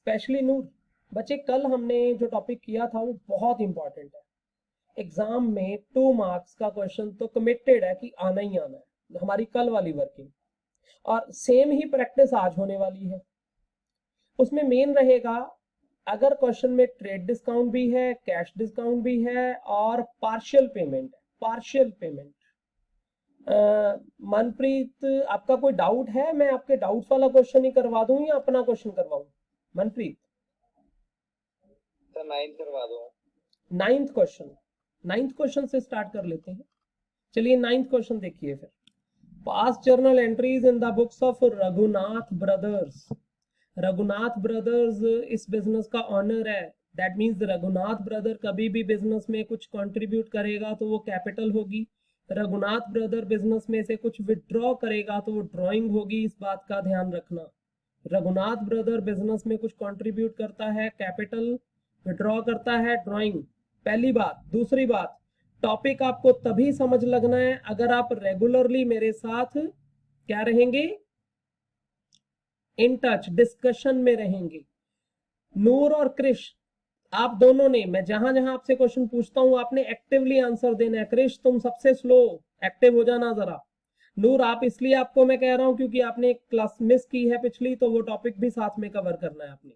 Specially नूर, बच्चे कल हमने जो टॉपिक किया था वो बहुत इंपॉर्टेंट है। एग्जाम में 2 मार्क्स का क्वेश्चन तो कमिटेड है कि आना ही आना है, हमारी कल वाली वर्किंग, और सेम ही प्रैक्टिस आज होने वाली है। उसमें मेन रहेगा, अगर क्वेश्चन में ट्रेड डिस्काउंट भी है, कैश डिस्काउंट भी है और पार्शियल पेमेंट है, पार्शियल पेमेंट। मनप्रीत, आपका कोई डाउट है? मैं आपके डाउट्स वाला क्वेश्चन ही करवा दूं या अपना क्वेश्चन करवाऊं? मनप्रीत सर 9th करवा दो। 9th क्वेश्चन से स्टार्ट कर लेते हैं। चलिए 9th क्वेश्चन देखिए फिर। Past journal entries in the books of Raghunath brothers. Raghunath brothers इस बिजनेस का ऑनर है, दैट मीन्स रघुनाथ ब्रदर कभी भी बिजनेस में कुछ कंट्रीब्यूट करेगा तो वो कैपिटल होगी। रघुनाथ ब्रदर बिजनेस में से कुछ विड्रॉ करेगा तो वो ड्राइंग होगी, इस बात का ध्यान रखना। रघुनाथ ब्रदर बिजनेस में कुछ कंट्रीब्यूट करता है कैपिटल, विड्रॉ करता है ड्राइंग, पहली बात। दूसरी बात, टॉपिक आपको तभी समझ लगना है अगर आप रेगुलरली मेरे साथ क्या रहेंगे, इन टच, डिस्कशन में रहेंगे। नूर और क्रिश, आप दोनों ने, मैं जहां जहां आपसे क्वेश्चन पूछता हूं आपने एक्टिवली आंसर देना है। क्रिश तुम सबसे स्लो, एक्टिव हो जाना जरा। नूर आप, इसलिए आपको मैं कह रहा हूं क्योंकि आपने एक क्लास मिस की है पिछली, तो वो टॉपिक भी साथ में कवर करना है आपने।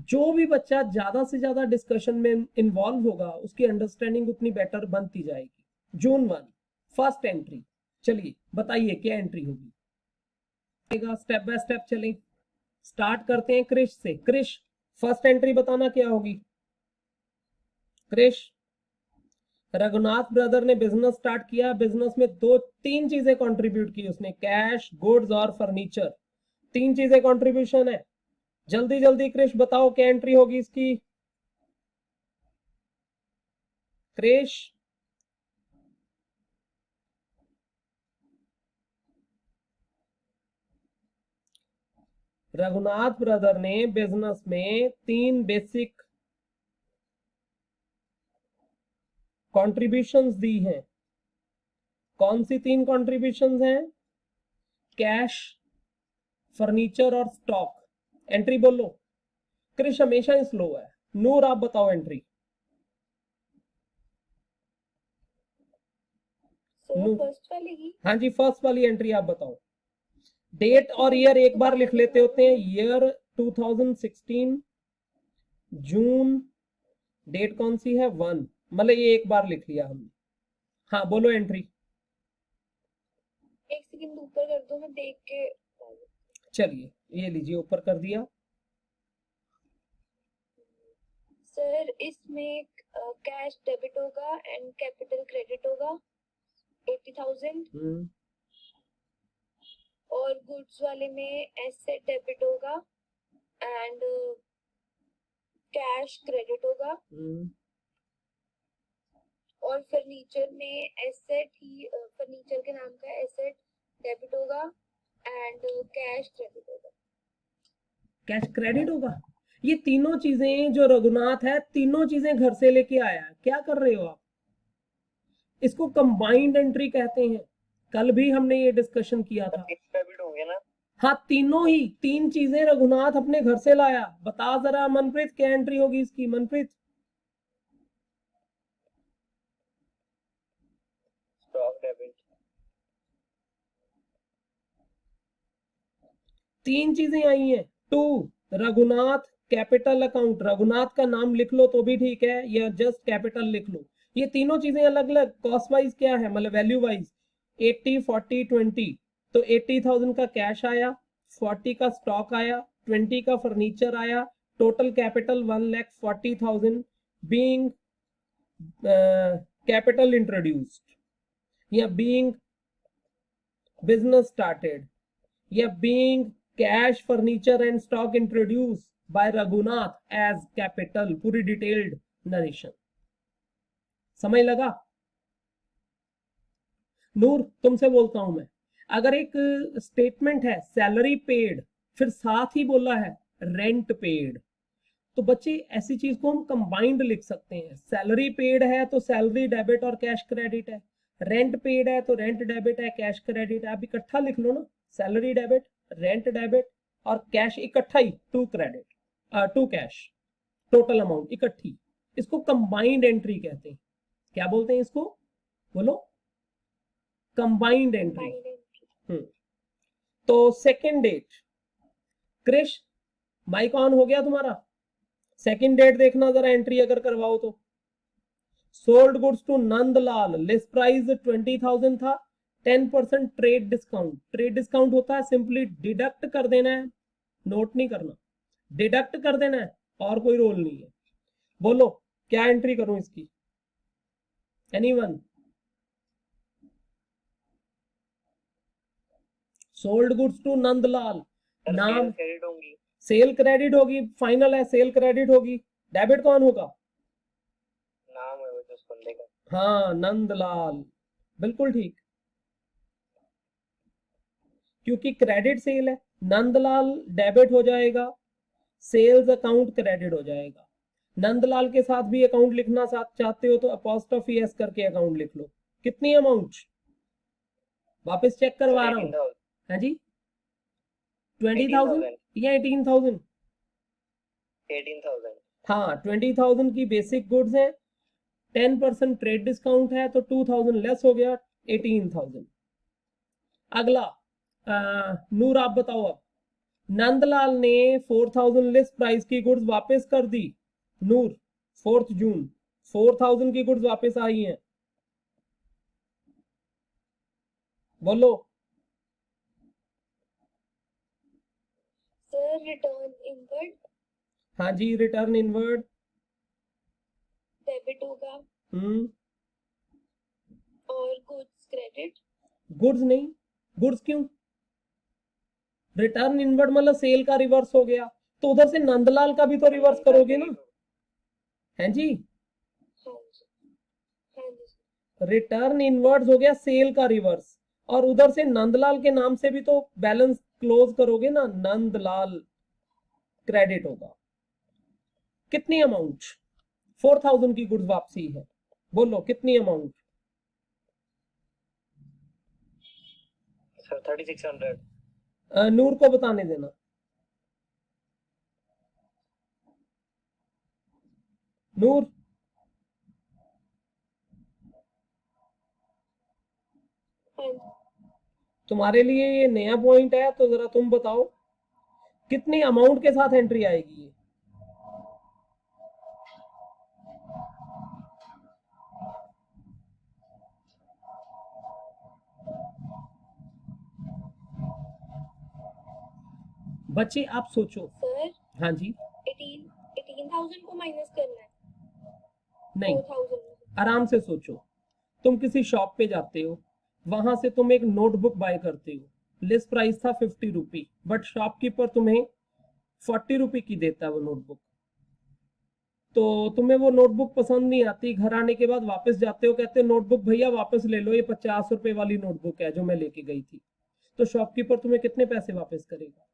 जो भी बच्चा ज्यादा से ज्यादा डिस्कशन में इन्वॉल्व होगा उसकी अंडरस्टैंडिंग उतनी बेटर बनती जाएगी। जून 1 फर्स्ट एंट्री, चलिए बताइए क्या एंट्री होगी। स्टेप बाय स्टेप चलें, स्टार्ट करते हैं क्रिश से। क्रिश फर्स्ट एंट्री बताना क्या होगी। क्रिश, रघुनाथ ब्रदर ने बिजनेस स्टार्ट किया, बिजनेस में 3 चीजें कंट्रीब्यूट की उसने, कैश, गुड्स और फर्नीचर। 3 चीजें कंट्रीब्यूशन है। जल्दी जल्दी क्रिश बताओ क्या एंट्री होगी इसकी। क्रिश, रघुनाथ ब्रदर ने बिजनेस में 3 बेसिक कंट्रीब्यूशंस दी हैं। कौन सी 3 कंट्रीब्यूशंस हैं? कैश, फर्नीचर और स्टॉक। एंट्री बोलो। क्रिश हमेशा ही स्लो है। नूर आप बताओ एंट्री। फर्स्ट वाली ही। हाँ जी, फर्स्ट वाली एंट्री आप बताओ। डेट और ईयर एक बार लिख लेते होते हैं। ईयर 2016, जून, डेट कौन सी है 1, मतलब ये एक बार लिख लिया हमने। हाँ बोलो एंट्री। एक सेकंड ऊपर कर दो, मैं देख के। चलिए ये लीजिए, ऊपर कर दिया। सर इसमें कैश डेबिट होगा एंड कैपिटल क्रेडिट होगा 80,000, और गुड्स वाले में एसेट डेबिट होगा एंड कैश क्रेडिट होगा, और फर्नीचर में एसेट ही, फर्नीचर के नाम का एसेट डेबिट होगा एंड कैश क्रेडिट होगा। कैश क्रेडिट होगा। ये तीनों चीजें जो रघुनाथ है, तीनों चीजें घर से लेके आया है। क्या कर रहे हो आप? इसको कंबाइंड एंट्री कहते हैं। कल भी हमने ये डिस्कशन किया था। डेबिट होंगे ना? हाँ, तीनों ही 3 चीजें रघुनाथ अपने घर से लाया। बता जरा मनप्रीत क्या एंट्री होगी इसकी। Manpreet, stock debit. 3 चीजें आई हैं। 2 रघुनाथ कैपिटल अकाउंट, रघुनाथ का नाम लिख लो तो भी ठीक है, या जस्ट कैपिटल लिख लो। ये तीनों चीजें अलग अलग कॉस्ट वाइज क्या है, मतलब वैल्यू वाइज 80 40 20। तो 80,000 का कैश आया, 40 का स्टॉक आया, 20 का फर्नीचर आया, total capital 1,40,000 being capital introduced, या बीइंग बिजनेस स्टार्टेड, या being cash, furniture and stock introduce by Raghunath as capital. पूरी डिटेल्ड नरेशन समझ लगा? नूर तुमसे बोलता हूं मैं, अगर एक स्टेटमेंट है सैलरी पेड, फिर साथ ही बोला है रेंट पेड, तो बच्चे ऐसी चीज को हम कंबाइंड लिख सकते हैं। सैलरी पेड है तो सैलरी डेबिट और कैश क्रेडिट है, रेंट पेड है तो रेंट डेबिट है, कैश क्रेडिट है। आप इकट्ठा लिख लो ना, सैलरी डेबिट, रेंट डेबिट और कैश इकट्ठा ही 2 credit. To cash, total amount इकट्ठी, इसको कंबाइंड एंट्री कहते हैं। क्या बोलते हैं इसको, बोलो, कंबाइंड एंट्री। तो second date, Krish mic on हो गया तुम्हारा, सेकेंड डेट देखना जरा एंट्री अगर करवाओ तो। Sold goods to Nandlal, list price 20,000 था, 10% ट्रेड डिस्काउंट। ट्रेड डिस्काउंट होता है सिंपली डिडक्ट कर देना है, नोट नहीं करना, डिडक्ट कर देना है, और कोई रोल नहीं है। बोलो क्या एंट्री करूं इसकी, anyone? Sold goods to Nandlal, नाम क्रेडिट होंगी। सेल क्रेडिट होगी, फाइनल है, सेल क्रेडिट होगी। डेबिट कौन होगा? नाम है वो जिस बंदे का। हाँ, नंदलाल, बिल्कुल ठीक, क्योंकि क्रेडिट सेल है, नंदलाल डेबिट हो जाएगा, सेल्स अकाउंट क्रेडिट हो जाएगा। नंदलाल के साथ भी अकाउंट लिखना चाहते हो तो अपॉस्ट्रोफी एस करके अकाउंट लिख लो। कितनी अमाउंट, वापस चेक करवा रहा हूँ। हाँ जी, 20,000 या 18,000? 18,000। हाँ, 20,000 की बेसिक गुड्स है, 10% ट्रेड डिस्काउंट है, तो 2,000 लेस हो गया, 18,000। अगला नूर आप बताओ अब, नंदलाल ने 4,000 लिस्ट प्राइस की गुड्स वापस कर दी। नूर 4 जून 4,000 की गुड्स वापस आई हैं, बोलो। सर रिटर्न इनवर्ड हाँ जी, रिटर्न इनवर्ड डेबिट होगा और गुड्स क्रेडिट। गुड्स नहीं, गुड्स क्यों, रिटर्न इनवर्ड मतलब सेल का रिवर्स हो गया, तो उधर से नंदलाल का भी तो रिवर्स करोगे ना, हैं जी? हाँ जी, हाँ जी रिटर्न इनवर्ड्स हो गया सेल का रिवर्स, और उधर से नंदलाल के नाम से भी तो बैलेंस क्लोज करोगे ना, नंदलाल क्रेडिट होगा। कितनी अमाउंट, 4,000 की गुड्स वापसी है, बोलो कितनी अमाउंट? सर 3600। नूर को बताने देना। नूर, हाँ जी। तुम्हारे लिए ये नया पॉइंट है, तो जरा तुम बताओ कितनी अमाउंट के साथ एंट्री आएगी ये? बच्चे आप सोचो। सर हाँ जी, 18,000 को माइनस करना है नहीं, 4,000। आराम से सोचो। तुम किसी शॉप पे जाते हो, वहां से तुम एक नोटबुक बाय करते हो, लिस्ट प्राइस था 50 रुपी, बट शॉपकीपर तुम्हें 40 रुपी की देता है वो नोटबुक। तो तुम्हें वो नोटबुक पसंद नहीं आती, घर आने के बाद वापस जाते हो, कहते हो नोटबुक भैया वापस ले लो, ये 50 रुपए वाली नोटबुक है जो मैं लेके गई थी। तो शॉपकीपर तुम्हें कितने पैसे वापस करेगा?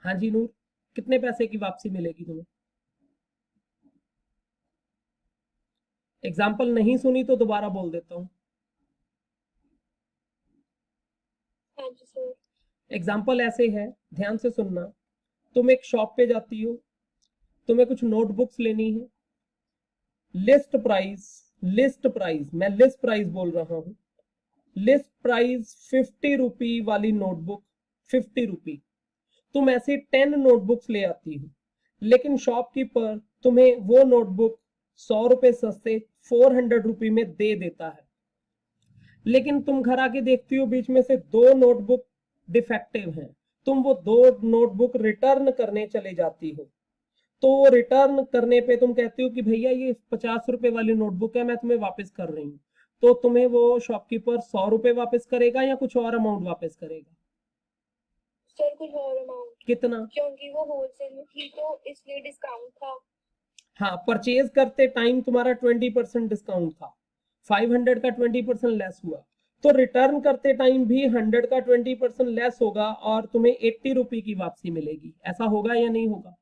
हाँ जी नूर, कितने पैसे की वापसी मिलेगी तुम्हें? एग्जाम्पल नहीं सुनी तो दोबारा बोल देता हूँ। हाँ जी सर। एग्जाम्पल ऐसे है, ध्यान से सुनना। तुम एक शॉप पे जाती हो, तुम्हें कुछ नोटबुक्स लेनी है, लिस्ट प्राइस मैं लिस्ट प्राइस बोल रहा हूं, लिस्ट प्राइस 50 रुपी वाली नोटबुक 50 रुपी। तुम ऐसे 10 नोटबुक्स ले आती हो, लेकिन शॉपकीपर तुम्हें वो नोटबुक 100 रुपए सस्ते 400 रुपी में दे देता है। लेकिन तुम घर आके देखती हो बीच में से 2 नोटबुक डिफेक्टिव हैं, तुम वो 2 नोटबुक रिटर्न करने चले जाती हो। तो रिटर्न करने पे तुम कहती हो कि भैया ये 50 रुपए वाली नोटबुक है, मैं तुम्हें वापस कर रही हूँ, तो तुम्हें वो शॉपकीपर 100 रुपए वापस करेगा या कुछ और अमाउंट वापस करेगा? सर कुछ और अमाउंट। कितना? क्योंकि वो होलसेल में थी तो इसलिए डिस्काउंट था। हाँ, परचेज करते टाइम तुम्हारा 20% डिस्काउंट था, 500 का 20% लेस हुआ, तो रिटर्न करते टाइम भी 100 का 20% लेस होगा और तुम्हें 80 रुपए की वापसी मिलेगी। ऐसा होगा या नहीं होगा?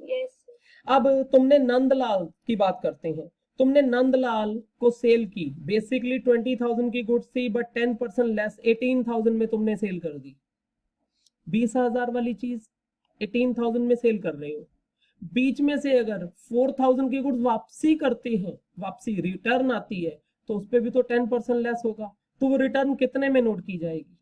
यस। अब तुमने नंदलाल की बात करते हैं, तुमने नंदलाल को सेल की, बेसिकली 20,000 की गुड्स थी, बट 10% लेस 18,000 में तुमने सेल कर दी। 20,000 वाली चीज 18,000 में सेल कर रहे हो, बीच में से अगर 4,000 की गुड्स वापसी करते हैं, वापसी रिटर्न आती है, तो उस पर भी तो 10% लेस होगा, तो वो रिटर्न कितने में नोट की जाएगी?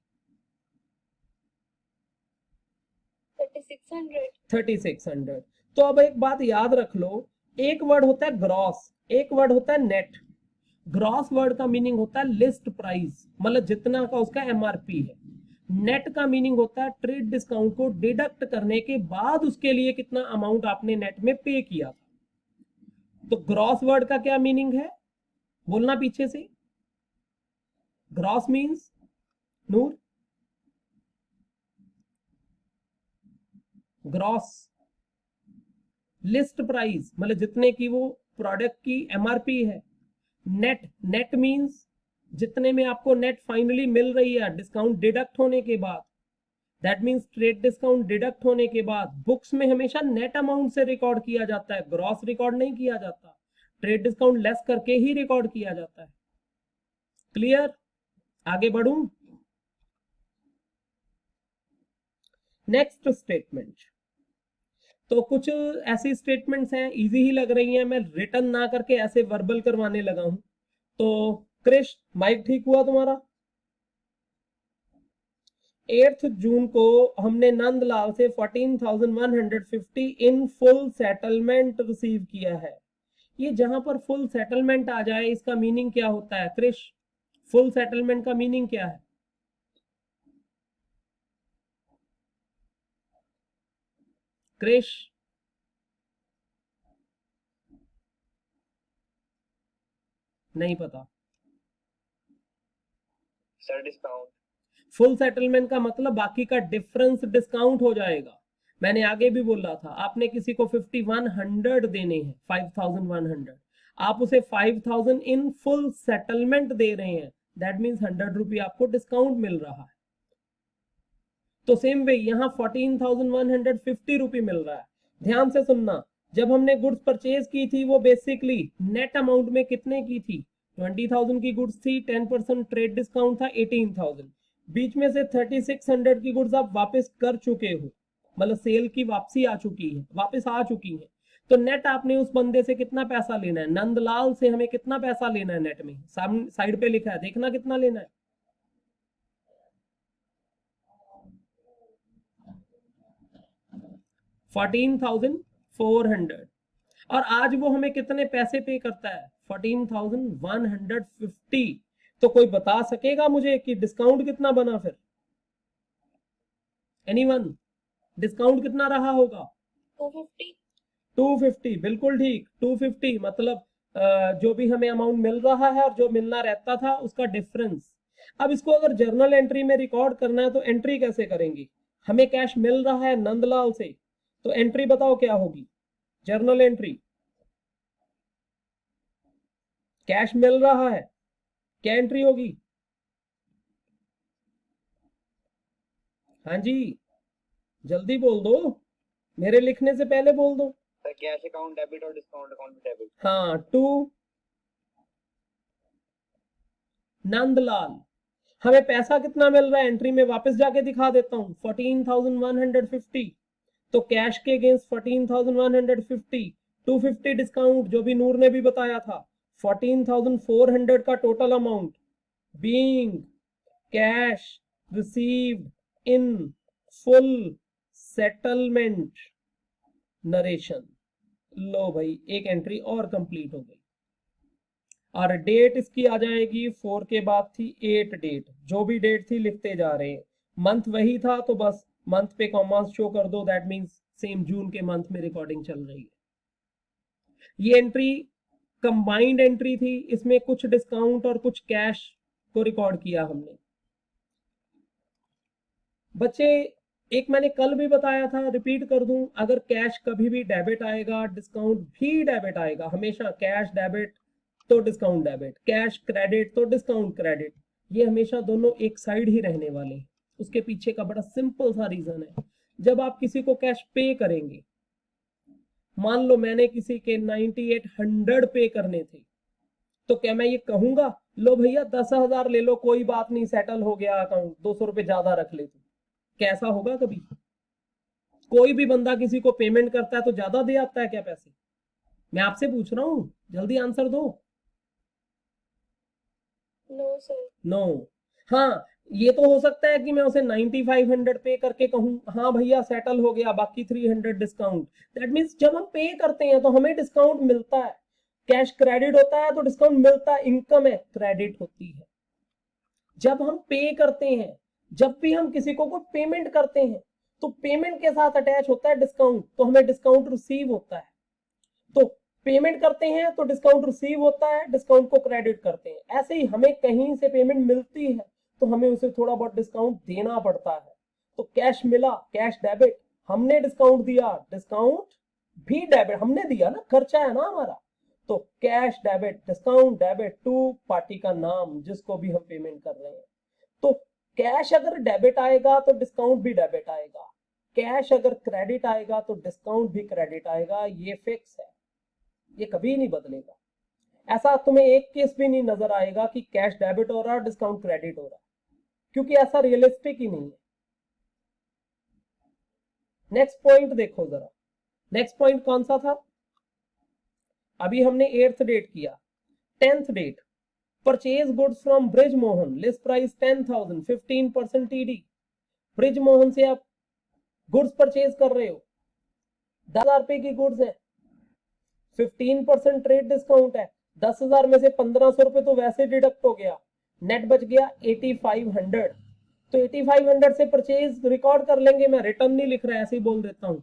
3600। 3600। तो अब एक बात याद रख लो, एक वर्ड होता है ग्रॉस, एक वर्ड होता है नेट। ग्रॉस वर्ड का मीनिंग होता है लिस्ट प्राइस, मतलब जितना का उसका एमआरपी है। नेट का मीनिंग होता है ट्रेड डिस्काउंट को डिडक्ट करने के बाद उसके लिए कितना अमाउंट आपने नेट में पे किया था। तो ग्रॉस वर्ड का क्या मीनिंग है, बोलना पीछे से। ग्रॉस मीन्स, नूर, ग्रॉस लिस्ट प्राइस, मतलब जितने की वो प्रोडक्ट की एमआरपी है। नेट, नेट मींस जितने में आपको नेट फाइनली मिल रही है डिस्काउंट डिडक्ट होने के बाद। That means trade discount deduct होने के बाद बुक्स में हमेशा नेट अमाउंट से रिकॉर्ड किया जाता है, ग्रॉस रिकॉर्ड नहीं किया जाता, ट्रेड डिस्काउंट लेस करके ही रिकॉर्ड किया जाता है। क्लियर? आगे बढ़ूं। नेक्स्ट स्टेटमेंट, तो कुछ ऐसी स्टेटमेंट्स हैं इजी ही लग रही हैं, मैं रिटर्न ना करके ऐसे वर्बल करवाने लगा हूं। तो क्रिश, माइक ठीक हुआ तुम्हारा? 8 जून को हमने नंदलाल से 14,150 इन फुल सेटलमेंट रिसीव किया है। ये जहां पर फुल सेटलमेंट आ जाए इसका मीनिंग क्या होता है क्रिश? फुल सेटलमेंट का मीनिंग क्या है? क्रिश, नहीं पता? Sir discount. फुल सेटलमेंट का मतलब बाकी का डिफरेंस डिस्काउंट हो जाएगा। मैंने आगे भी बोला था, आपने किसी को 5100 देने हैं, 5100, आप उसे 5000 इन फुल सेटलमेंट दे रहे हैं, दैट मीन्स 100 रुपये आपको डिस्काउंट मिल रहा है। तो सेम वे यहाँ 14,150 रुपये मिल रहा है। ध्यान से सुनना, जब हमने गुड्स परचेज की थी वो बेसिकली नेट अमाउंट में कितने की थी? 20,000 की गुड्स थी, 10% ट्रेड डिस्काउंट था 18,000, बीच में से 3600 की गुड्स आप वापस कर चुके हो, मतलब सेल की वापसी आ चुकी है, वापस आ चुकी है। तो नेट आपने उस बंदे से कितना पैसा लेना है? नंदलाल से हमें कितना पैसा लेना है नेट में? सामने साइड पे लिखा है, देखना कितना लेना है। 14,400। और आज वो हमें कितने पैसे पे करता है? 14,150। तो कोई बता सकेगा मुझे कि डिस्काउंट कितना बना फिर? एनीवन? डिस्काउंट कितना रहा होगा? 250। 250, बिल्कुल ठीक, 250 मतलब जो भी हमें अमाउंट मिल रहा है और जो मिलना रहता था उसका डिफरेंस। अब इसको अगर जर्नल एंट्री में रिकॉर्ड करना है तो एंट्री कैसे करेंगे? हमें कैश मिल रहा है नंदलाल से, तो एंट्री बताओ क्या होगी? जर्नल एंट्री, कैश मिल रहा है, क्या एंट्री होगी? हाँ जी, जल्दी बोल दो, मेरे लिखने से पहले बोल दो। सर कैश अकाउंट डेबिट और डिस्काउंट अकाउंट डेबिट। हाँ, टू नंदलाल। हमें पैसा कितना मिल रहा है एंट्री में? वापस जाके दिखा देता हूं, 14,150। तो कैश के अगेंस्ट 14,150, 250 डिस्काउंट जो भी नूर ने भी बताया था, 14,400 का total amount being cash received in full settlement narration. लो भाई, एक एंट्री और कंप्लीट हो गई। और डेट इसकी आ जाएगी 4 के बाद थी 8 डेट, जो भी डेट थी लिखते जा रहे हैं, मंथ वही था तो बस मंथ पे कॉमास शो कर दो, दैट मींस सेम जून के मंथ में रिकॉर्डिंग चल रही है। ये एंट्री कंबाइंड एंट्री थी, इसमें कुछ डिस्काउंट और कुछ कैश को रिकॉर्ड किया हमने। बच्चे, एक मैंने कल भी बताया था, रिपीट कर दूं, अगर कैश कभी भी डेबिट आएगा डिस्काउंट भी डेबिट आएगा, हमेशा कैश डेबिट तो डिस्काउंट डेबिट, कैश क्रेडिट तो डिस्काउंट क्रेडिट, ये हमेशा दोनों एक साइड ही रहने वाले हैं। उसके पीछे का बड़ा सिंपल सा रीजन है, जब आप किसी को कैश पे करेंगे, मान लो मैंने किसी के 9800 पे करने थे, तो क्या मैं ये कहूंगा लो भैया 10,000 ले लो, कोई बात नहीं, सेटल हो गया अकाउंट, 200 रुपए ज्यादा रख ले तू? कैसा होगा कभी? कोई भी बंदा किसी को पेमेंट करता है तो ज्यादा दे आता है क्या पैसे? मैं आपसे पूछ रहा हूं, जल्दी आंसर दो। No sir. नो। हाँ, ये तो हो सकता है कि मैं उसे 9500 पे करके कहूँ हाँ भैया सेटल हो गया, बाकी 300 डिस्काउंट। दैट मीन्स जब हम पे करते हैं तो हमें डिस्काउंट मिलता है। कैश क्रेडिट होता है तो डिस्काउंट मिलता है, इनकम है क्रेडिट होती है। जब हम पे करते हैं, जब भी हम किसी को कोई पेमेंट करते हैं तो पेमेंट के साथ अटैच होता है डिस्काउंट, तो हमें डिस्काउंट रिसीव होता है। तो पेमेंट करते हैं तो डिस्काउंट रिसीव होता है, डिस्काउंट को क्रेडिट करते हैं। ऐसे ही हमें कहीं से पेमेंट मिलती है तो हमें उसे थोड़ा बहुत डिस्काउंट देना पड़ता है। तो कैश मिला, कैश डेबिट, हमने डिस्काउंट दिया, डिस्काउंट भी डेबिट, हमने दिया ना, खर्चा है ना हमारा। तो cash debit, discount debit to party का नाम जिसको भी हम पेमेंट कर रहे हैं। तो कैश अगर डेबिट आएगा तो डिस्काउंट भी डेबिट आएगा, कैश अगर क्रेडिट आएगा तो डिस्काउंट भी क्रेडिट आएगा, ये फिक्स है, ये कभी नहीं बदलेगा। ऐसा तुम्हें एक केस भी नहीं नजर आएगा कि कैश डेबिट हो रहा है डिस्काउंट क्रेडिट हो रहा है, क्योंकि ऐसा रियलिस्टिक ही नहीं है। नेक्स्ट पॉइंट देखो जरा, नेक्स्ट पॉइंट कौन सा था? अभी हमने 8th डेट किया, 10th date, purchase goods from Brij Mohan, list price 10,000, 15% TD. Brij Mohan से आप गुड्स परचेज कर रहे हो, 10,000 रुपए की गुड्स है, 15% ट्रेड डिस्काउंट है, 10,000 में से 1,500 रुपए तो वैसे डिडक्ट हो गया, नेट बच गया 8,500। तो 8,500 से परचेज रिकॉर्ड कर लेंगे, मैं रिटर्न नहीं लिख रहा, ऐसे ही बोल देता हूं।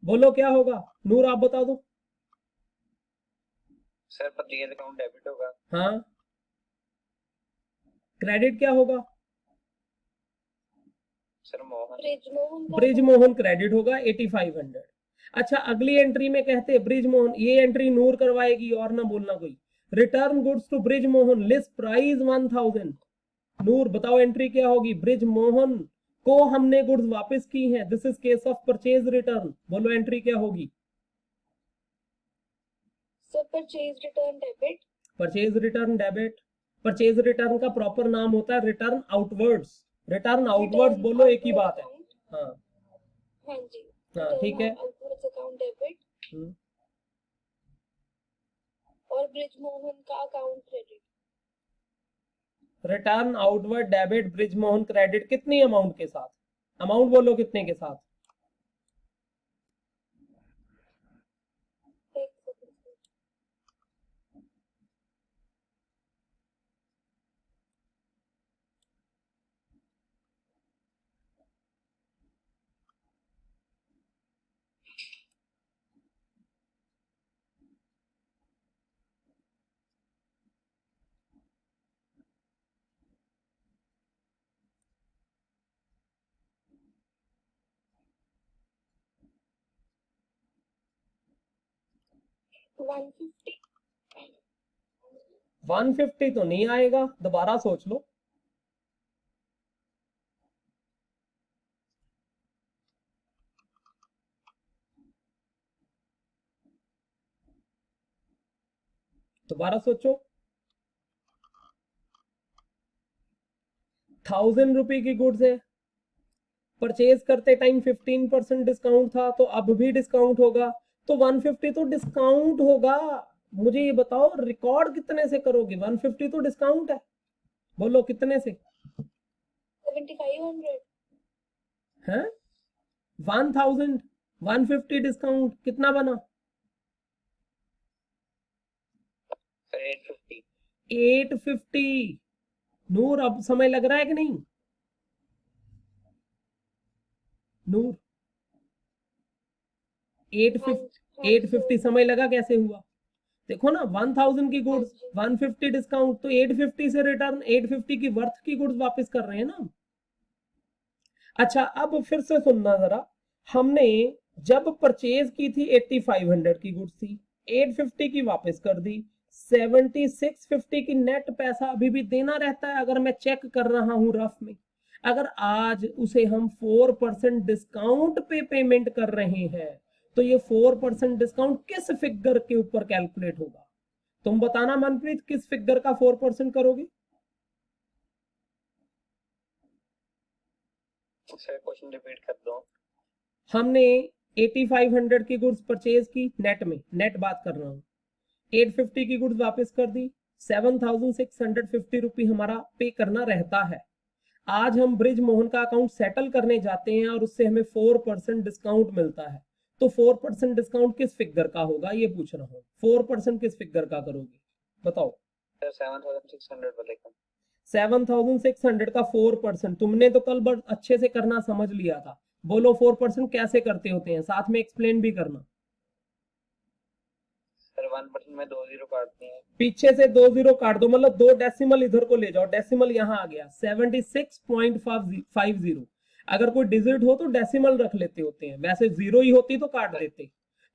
बोलो क्या होगा? नूर आप बता दो। सर परचेज अकाउंट डेबिट होगा। हाँ, क्रेडिट क्या होगा? Sir Mohan. Bridge Mohan credit होगा 8,500। अच्छा, अगली एंट्री में कहते ब्रिज मोहन, ये एंट्री नूर करवाएगी और ना बोलना कोई। Return goods to Brij Mohan, list price 1,000। Noor बताओ एंट्री क्या होगी? ब्रिज मोहन को हमने गुड्स वापस की हैं, this is case of purchase return. बोलो एंट्री क्या होगी? Sir purchase return debit. Purchase return debit. Purchase return का प्रॉपर नाम होता है रिटर्न आउटवर्ड्स। रिटर्न आउटवर्ड्स बोलो, एक ही बात है। हाँ हाँ जी, हाँ, ठीक है। आउटवर्ड्स अकाउंट डेबिट हम्म, और ब्रिज मोहन का account credit. Return outward debit, bridge Mohan credit, कितनी अमाउंट के साथ? अमाउंट बोलो कितने के साथ? एक सेकंड सर। वन 150 तो नहीं आएगा, दोबारा सोच लो। दोबारा सोचो। 1,000 रुपए की गुड्स है, परचेज करते टाइम 15% डिस्काउंट था, तो अब भी डिस्काउंट होगा, तो 150 तो डिस्काउंट होगा। मुझे ये बताओ रिकॉर्ड कितने से करोगे? 150 तो डिस्काउंट है, बोलो कितने से? 7,500। हैं? 1,000, 150 डिस्काउंट कितना बना? सर 850। 850। नूर अब समय लग रहा है कि नहीं? नूर, 850 समय लगा, कैसे हुआ? देखो ना, 1,000 की गुड्स, 150 डिस्काउंट, तो 850 से रिटर्न 850 की वर्थ की गुड्स वापस कर रहे हैं ना। अच्छा, अब फिर से सुनना जरा, हमने जब परचेज की थी 8,500 की गुड्स थी, 850 की वापस कर दी, 7650 की नेट पैसा अभी भी देना रहता है। अगर मैं चेक कर रहा हूं रफ में, अगर आज उसे हम 4% डिस्काउंट पे पेमेंट कर रहे हैं तो ये 4% डिस्काउंट किस फिगर के ऊपर कैलकुलेट होगा? तुम बताना मनप्रीत, किस फिगर का 4% करोगे? सर क्वेश्चन रिपीट कर दो। हमने 8500 की गुड्स परचेज की नेट में, नेट बात कर रहा हूँ, 850 की गुड्स वापस कर दी, 7650 रुपी हमारा पे करना रहता है। आज हम ब्रिज मोहन का अकाउंट सेटल करने जाते हैं और उससे हमें 4% डिस्काउंट मिलता है। तो 4% डिस्काउंट किस फिगर का होगा ये पूछ रहा हूँ, 4% किस फिगर का करोगे बताओ। सर 7600 बोलेगा। 7600 का 4%, तुमने तो कल बस अच्छे से करना समझ लिया था। बोलो 4% कैसे करते होते हैं, साथ में एक्सप्लेन भी करना। सर 1% में 2 जीरो काट दिए। पीछे से 2 जीरो काट दो, मतलब 2 डेसिमल इधर को ले जाओ, डेसिमल यहां आ गया 76.50। अगर कोई डिजिट हो तो डेसिमल रख लेते होते हैं, वैसे जीरो ही होती तो काट देते।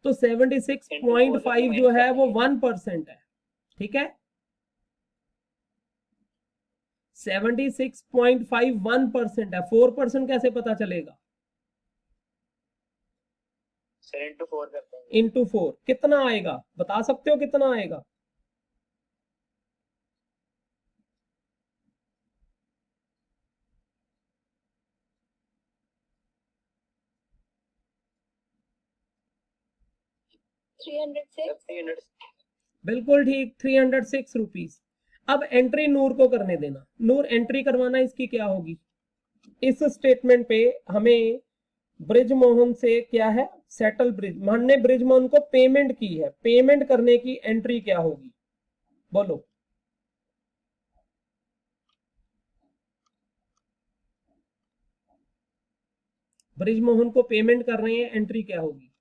तो 76.5 जो है वो 1% है, ठीक है। 76.5 1% है, 4% कैसे पता चलेगा? सर इंटू 4 करते हैं। इंटू 4 कितना आएगा बता सकते हो, कितना आएगा? $306। 300। बिल्कुल ठीक, 306 रुपीज। अब एंट्री नूर को करने देना, नूर एंट्री करवाना इसकी क्या होगी? इस स्टेटमेंट पे हमें ब्रिज मोहन से क्या है, सेटल ब्रिज, हमने ब्रिज मोहन को पेमेंट की है, पेमेंट करने की एंट्री क्या होगी बोलो। ब्रिज मोहन को पेमेंट कर रहे हैं, एंट्री क्या होगी?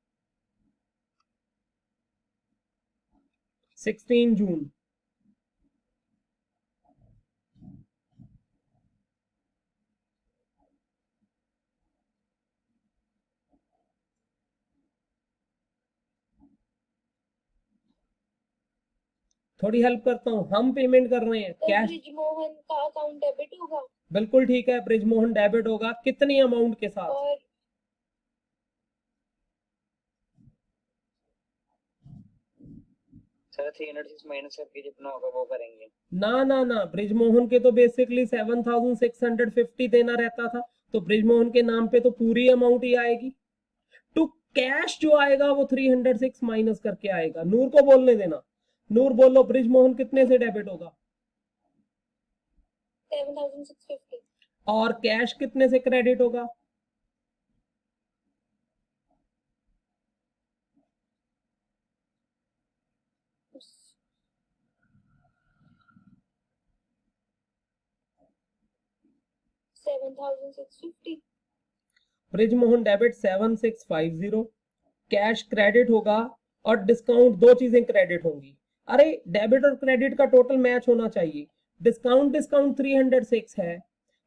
16 जून। थोड़ी हेल्प करता हूं, हम पेमेंट कर रहे हैं तो कैश। ब्रिज मोहन का अकाउंट डेबिट होगा बिल्कुल ठीक है, ब्रिज मोहन डेबिट होगा, कितनी अमाउंट के साथ? और सर 306 माइनस करके जितना होगा वो करेंगे। ना ना ना, ब्रिज मोहन के तो बेसिकली 7650 देना रहता था, तो ब्रिज मोहन के नाम पे तो पूरी अमाउंट ही आएगी। तो कैश जो आएगा वो 306 माइनस करके आएगा। नूर को बोलने देना, नूर बोलो ब्रिज मोहन कितने से डेबिट होगा? 7650। और कैश कितने से क्रेडिट होगा? 7650। Bridge Mohan debit 7650, cash credit होगा, और डिस्काउंट, दो चीजें क्रेडिट होंगी। अरे डेबिट और क्रेडिट का टोटल मैच होना चाहिए। डिस्काउंट डिस्काउंट 306 है,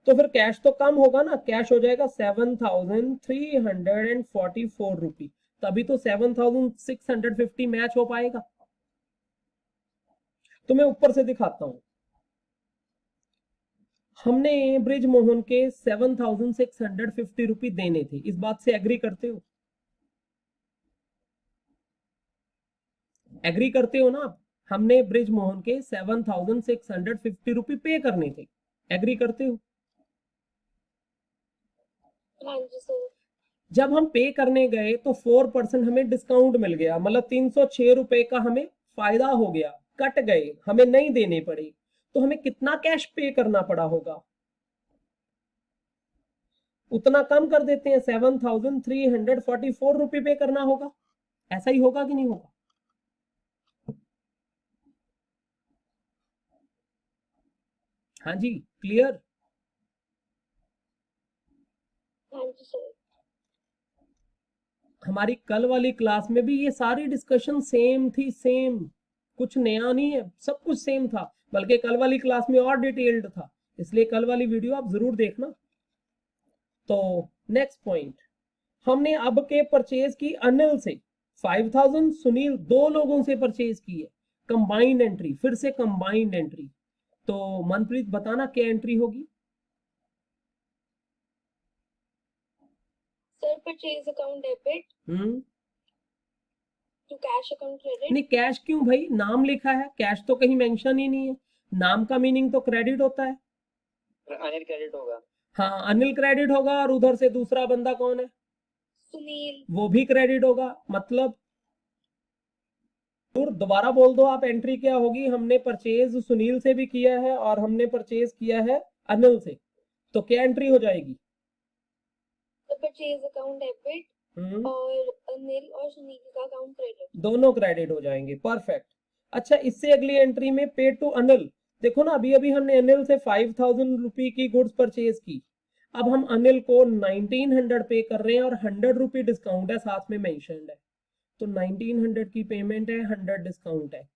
तो फिर कैश तो कम होगा ना, कैश हो जाएगा 7344 रुपी, तभी तो 7650 मैच हो पाएगा। तो मैं ऊपर से दिखाता हूं, हमने ब्रिज मोहन के 7650 रुपी देने थे, इस बात से एग्री करते हो? एग्री करते हो ना आप? हमने ब्रिज मोहन के 7650 रुपी पे करने थे, एग्री करते हो? हाँ जी सर। जब हम पे करने गए तो 4% हमें डिस्काउंट मिल गया, मतलब 306 रुपए का हमें फायदा हो गया, कट गए, हमें नहीं देने पड़े। तो हमें कितना कैश पे करना पड़ा होगा? उतना कम कर देते हैं, 7344 रुपए पे करना होगा। ऐसा ही होगा कि नहीं होगा? हाँ जी, क्लियर? हाँ जी सर। हमारी कल वाली क्लास में भी ये सारी डिस्कशन सेम थी, सेम, कुछ नया नहीं है, सब कुछ सेम था, बल्कि कल वाली क्लास में और डिटेल्ड था, इसलिए कल वाली वीडियो आप जरूर देखना। तो नेक्स्ट पॉइंट, हमने अब के परचेज की अनिल से 5000, सुनील, दो लोगों से परचेज की है, कंबाइंड एंट्री, फिर से कंबाइंड एंट्री। तो मनप्रीत बताना क्या एंट्री होगी? Sir purchase account debit to cash account credit. नहीं, कैश क्यों भाई, नाम लिखा है, कैश तो कहीं मेंशन ही नहीं है, नाम का मीनिंग तो क्रेडिट होता है। अनिल क्रेडिट होगा। हाँ, अनिल क्रेडिट होगा और उधर से दूसरा बंदा कौन है, सुनील। वो भी क्रेडिट होगा। मतलब नूर दोबारा बोल दो आप, एंट्री क्या होगी। हमने परचेज सुनील से भी किया है और हमने परचेज किया है अनिल से, तो क्या एंट्री हो जाएगी। परचेज अकाउंट डेबिट और अनिल और सुनील का अकाउंट क्रेडिट। दोनों क्रेडिट हो जाएंगे, परफेक्ट। अच्छा, इससे अगली एंट्री में पे टू अनिल। देखो ना, अभी अभी हमने अनिल से 5000 रुपी की गुड्स परचेज की। अब हम अनिल को 1900 पे कर रहे हैं और 100 रुपी डिस्काउंट है, साथ में मेंशन्ड है। तो 1900 की पेमेंट है, 100 डिस्काउंट है।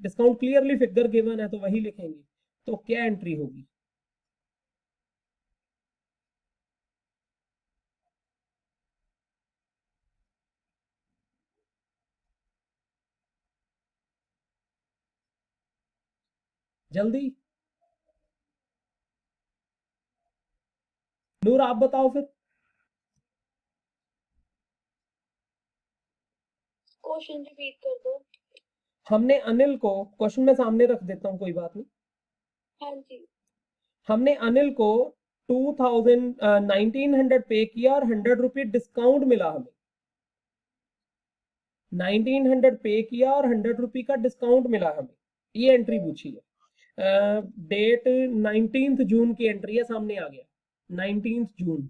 डिस्काउंट क्लियरली फिगर गिवन है तो वही लिखेंगे। तो क्या एंट्री होगी। जल्दी नूर आप बताओ फिर। क्वेश्चन रिपीट कर दो। हमने अनिल को, क्वेश्चन में सामने रख देता हूँ, कोई बात नहीं। हाँ जी। हमने अनिल को 1900 पे किया और 100 रुपी डिस्काउंट मिला हमें। 1900 पे किया और 100 रुपी का डिस्काउंट मिला हमें, ये एंट्री पूछी है। डेट 19 जून की एंट्री है, सामने आ गया 19 जून।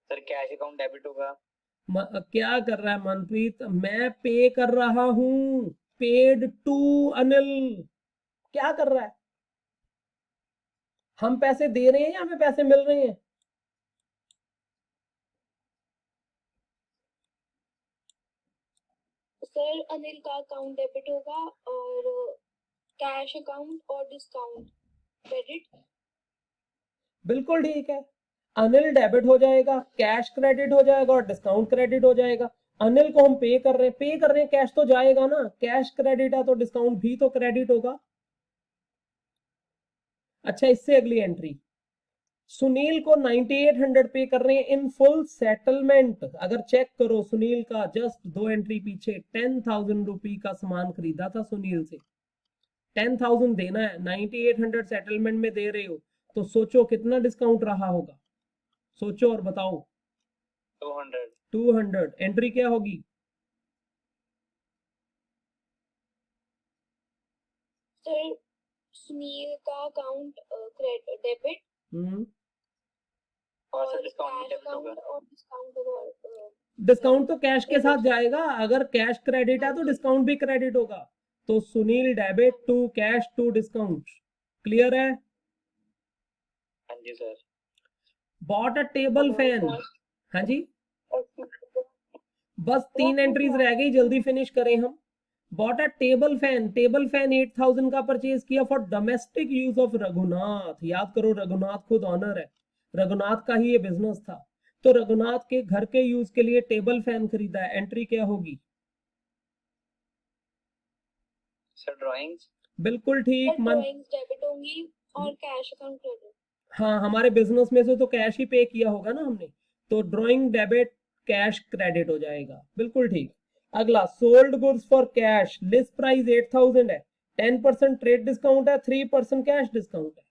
सर कैश अकाउंट डेबिट होगा। क्या कर रहा है मनप्रीत, मैं पे कर रहा हूं, पेड टू अनिल। क्या कर रहा है, हम पैसे दे रहे हैं या हमें पैसे मिल रहे हैं। सर अनिल का अकाउंट डेबिट होगा और कैश अकाउंट और डिस्काउंट क्रेडिट। बिल्कुल ठीक है, अनिल डेबिट हो जाएगा, कैश क्रेडिट हो जाएगा और डिस्काउंट क्रेडिट हो जाएगा। अनिल को हम पे कर रहे हैं, पे कर रहे हैं, कैश तो जाएगा ना, कैश क्रेडिट है तो डिस्काउंट भी तो क्रेडिट होगा। अच्छा, इससे अगली एंट्री, सुनील को 9800 पे कर रहे हैं इन फुल सेटलमेंट। अगर चेक करो सुनील का, जस्ट 2 एंट्री पीछे 10,000 रुपी का सामान खरीदा था सुनील से, 10,000 देना है, 9800 सेटलमेंट में दे रहे हो, तो सोचो कितना डिस्काउंट रहा होगा, सोचो और बताओ। 200। 200 एंट्री क्या होगी। सर सुनील का अकाउंट डेबिट हम्म, और और सर डिस्काउंट भी कैश डेबिट होगा। अकाउंट और डिस्काउंट होगा। डिस्काउंट तो कैश के साथ डेबिट। जाएगा, अगर कैश क्रेडिट है तो डिस्काउंट भी क्रेडिट होगा। तो Sunil debit to cash to discount. Clear है। हाँ जी sir. Bought a table fan. हाँ जी, बस 3 एंट्रीज रह गई, जल्दी फिनिश करें हम। Bot a table fan, table fan 8000 का परचेज किया for domestic use of Raghunath. याद करो रघुनाथ खुद ऑनर है, रघुनाथ का ही ये बिजनेस था। तो रघुनाथ के घर के यूज के लिए टेबल फैन खरीदा है, एंट्री क्या होगी। Sir drawings. बिल्कुल ठीक मन। ड्राइंग्स डेबिट होंगी और कैश अकाउंट क्रेडिट। हाँ, हमारे बिजनेस में से तो कैश ही पे किया होगा ना हमने, तो ड्राइंग डेबिट, कैश क्रेडिट हो जाएगा, बिल्कुल ठीक। अगला, sold goods for cash, list price 8000 है, 10% ट्रेड डिस्काउंट है, 3% कैश डिस्काउंट है।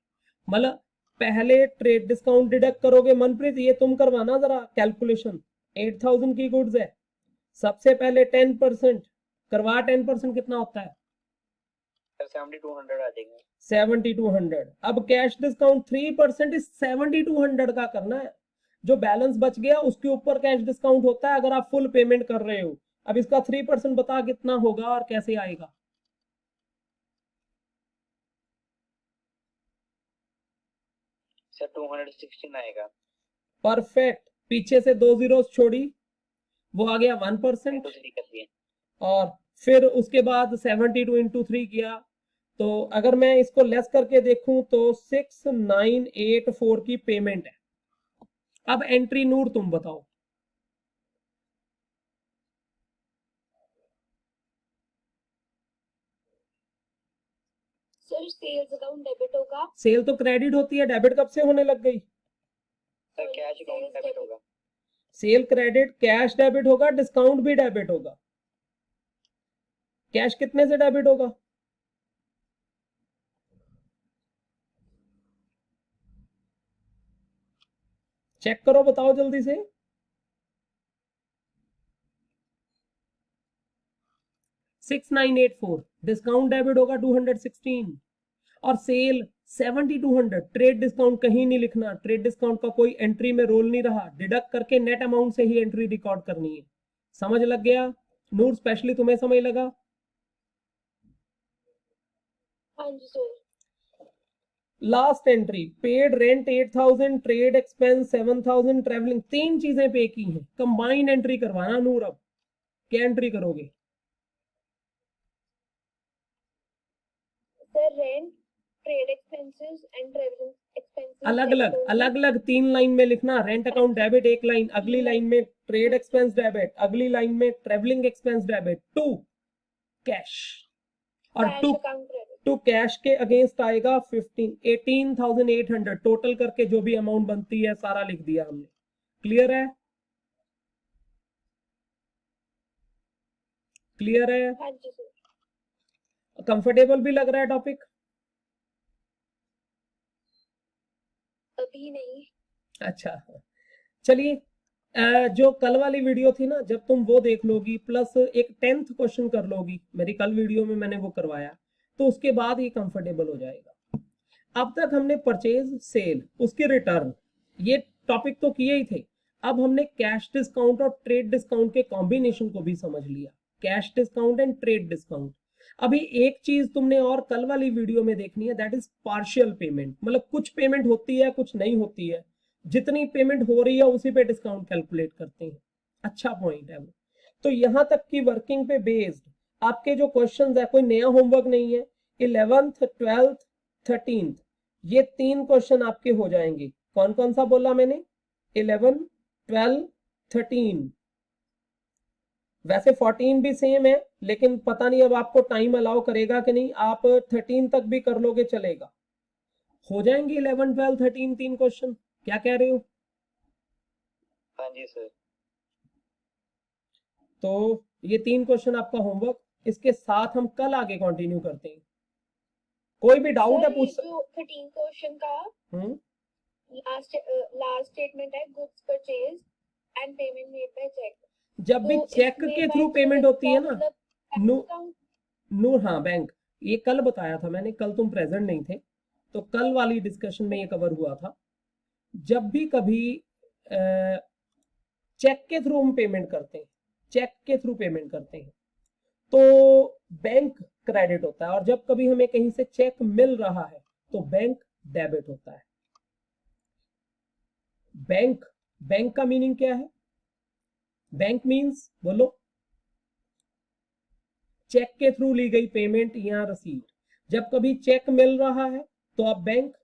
मतलब पहले ट्रेड डिस्काउंट डिडक्ट करोगे, मनप्रीत ये तुम करवाना जरा कैलकुलेशन। 8000 की गुड्स है, सबसे पहले 10% करवा, 10% कितना होता है। सर 7200 आ जाएंगे। 7200। अब कैश डिस्काउंट 3% इस 7200 का करना है, जो बैलेंस बच गया उसके ऊपर कैश डिस्काउंट होता है अगर आप फुल पेमेंट कर रहे हो। अब इसका 3% बता कितना होगा और कैसे आएगा। सर 216 आएगा। परफेक्ट, पीछे से 2 जीरो छोड़ी, वो आ गया 1%। इंटू 3 कर दिए। और फिर उसके बाद 72 इंटू 3 किया, तो अगर मैं इसको लेस करके देखूं तो 6984 की पेमेंट है। अब एंट्री नूर तुम बताओ। Sir sir sales account debit होगा। सेल तो क्रेडिट होती है, डेबिट कब से होने लग गई? सर कैश अकाउंट डेबिट होगा। सेल क्रेडिट, कैश डेबिट होगा, डिस्काउंट भी डेबिट होगा। कैश कितने से डेबिट होगा? चेक करो, बताओ जल्दी से। 6984, डिस्काउंट डेबिट होगा 216, और सेल 7200। ट्रेड डिस्काउंट कहीं नहीं लिखना, ट्रेड डिस्काउंट का कोई एंट्री में रोल नहीं रहा, डिडक्ट करके नेट अमाउंट से ही एंट्री रिकॉर्ड करनी है। समझ लग गया? नूर स्पेशली तुम्हें समझ लगा? हाँ जी सर। Last entry, paid rent 8000, trade expense 7000, travelling, 3 चीजें पे की हैं। कंबाइंड एंट्री करवाना नूर। अब क्या एंट्री करोगे? Sir rent, trade expenses and travelling expenses अलग अलग 3 लाइन में लिखना। रेंट अकाउंट डेबिट एक लाइन, अगली लाइन में ट्रेड एक्सपेंस डेबिट, अगली लाइन में travelling expense debit, to cash, और cash to account credit. To cash के अगेंस्ट आएगा 18,800। टोटल करके जो भी अमाउंट बनती है सारा लिख दिया हमने। क्लियर है? क्लियर है? हाँ जी सर। कंफर्टेबल भी लग रहा है टॉपिक? अभी नहीं। अच्छा, चलिए, जो कल वाली वीडियो थी ना, जब तुम वो देख लोगी प्लस एक 10th क्वेश्चन कर लोगी, मेरी कल वीडियो में मैंने वो करवाया, तो उसके बाद ये कंफर्टेबल हो जाएगा। अब तक हमने परचेज, सेल, उसके रिटर्न, ये टॉपिक तो किए ही थे। अब हमने कैश डिस्काउंट और ट्रेड डिस्काउंट के कॉम्बिनेशन को भी समझ लिया, cash discount and trade discount. अभी एक चीज तुमने और कल वाली वीडियो में देखनी है, दैट इज पार्शियल पेमेंट। मतलब कुछ पेमेंट होती है, कुछ नहीं होती है, जितनी पेमेंट हो रही है उसी पे डिस्काउंट कैलकुलेट करते हैं। अच्छा पॉइंट है वो। तो यहां तक की वर्किंग पे बेस्ड आपके जो क्वेश्चंस है, कोई नया होमवर्क नहीं है। 11th, 12th, 13th, ये 3 क्वेश्चन आपके हो जाएंगे। कौन कौन सा बोला मैंने? 11, 12, 13। वैसे 14 भी सेम है, लेकिन पता नहीं अब आपको टाइम अलाउ करेगा कि नहीं। आप 13 तक भी कर लोगे चलेगा। हो जाएंगे 11, 12, 13 3 क्वेश्चन। क्या कह रहे हो? हाँ जी सर। तो ये 3 क्वेश्चन आपका होमवर्क, इसके साथ हम कल आगे कंटिन्यू करते हैं। कोई भी डाउट है सर ये पूछ। जो 13 क्वेश्चन का हम्म लास्ट स्टेटमेंट है, goods purchase and payment made by cheque. जब भी तो चेक इसमें के by थ्रू पेमेंट check होती का है ना, मतलब नो account। नो, हाँ बैंक, ये कल बताया था मैंने, कल तुम प्रेजेंट नहीं थे, तो कल वाली डिस्कशन में ये कवर हुआ था। जब भी कभी चेक के थ्रू हम पेमेंट करते हैं, चेक के थ्रू पेमेंट करते हैं, तो बैंक क्रेडिट होता है, और जब कभी हमें कहीं से चेक मिल रहा है तो बैंक डेबिट होता है। बैंक, बैंक का मीनिंग क्या है? बैंक मीन्स बोलो, चेक के थ्रू ली गई पेमेंट या रसीद। जब कभी चेक मिल रहा है तो आप बैंक,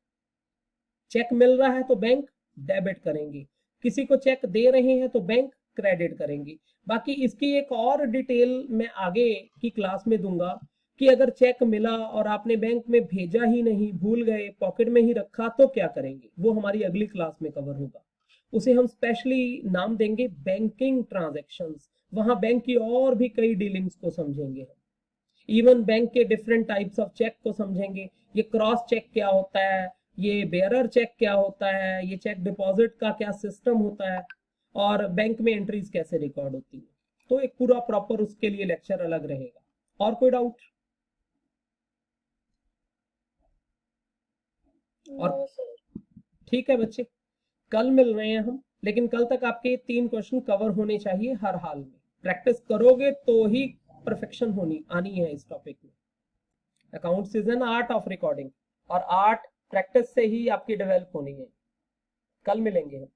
चेक मिल रहा है तो बैंक डेबिट करेंगे, किसी को चेक दे रहे हैं तो बैंक क्रेडिट करेंगे। बाकी इसकी एक और डिटेल मैं आगे की क्लास में दूंगा कि अगर चेक मिला और आपने बैंक में भेजा ही नहीं, भूल गए, पॉकेट में ही रखा, तो क्या करेंगे, वो हमारी अगली क्लास में कवर होगा। उसे हम स्पेशली नाम देंगे बैंकिंग ट्रांजैक्शंस। वहां बैंक की और भी कई डीलिंग्स को समझेंगे हम, इवन बैंक के डिफरेंट टाइप्स ऑफ चेक को समझेंगे। ये क्रॉस चेक क्या होता है, ये बेयरर चेक क्या होता है, ये चेक डिपॉजिट का क्या सिस्टम होता है, और बैंक में एंट्रीज कैसे रिकॉर्ड होती है। तो एक पूरा प्रॉपर उसके लिए लेक्चर अलग रहेगा। और कोई डाउट? और नो सर। ठीक है बच्चे, कल मिल रहे हैं हम, लेकिन कल तक आपके 3 क्वेश्चन कवर होने चाहिए हर हाल में। प्रैक्टिस करोगे तो ही परफेक्शन होनी आनी है इस टॉपिक में। Accounts is an art of recording, और आर्ट प्रैक्टिस से ही आपकी डेवलप होनी है। कल मिलेंगे हम।